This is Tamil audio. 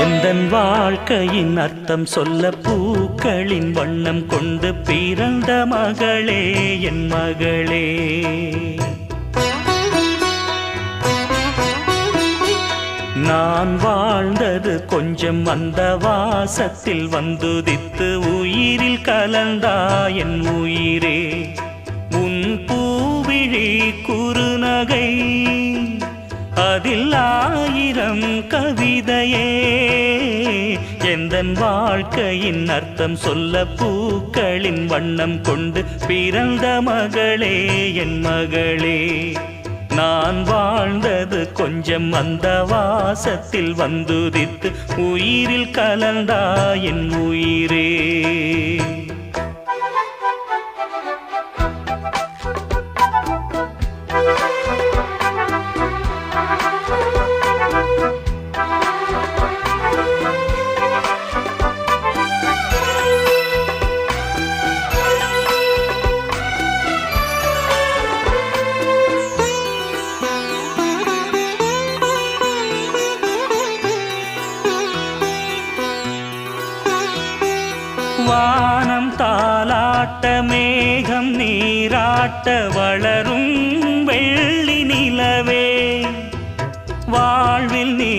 எந்தன் வாழ்க்கையின் அர்த்தம் சொல்ல பூக்களின் வண்ணம் கொண்டு பிறந்த மகளே என் மகளே. நான் வாழ்ந்தது கொஞ்சம் அந்த வாசத்தில் வந்துதித்து உயிரில் கலந்தா என் உயிரே. உன் பூவிழி குறுநகை அதில் 1000 கவிதையே. எந்தன் வாழ்க்கையின் அர்த்தம் சொல்ல பூக்களின் வண்ணம் கொண்டு பிறந்த மகளே என் மகளே. நான் வாழ்ந்தது கொஞ்சம் அந்த வாசத்தில் வந்துதித்து உயிரில் கலந்தா என் உயிரே. வானம் தாலாட்ட மேகம் நீராட்ட வளரும் வெள்ளி நிலவே வாழ்வில் நீ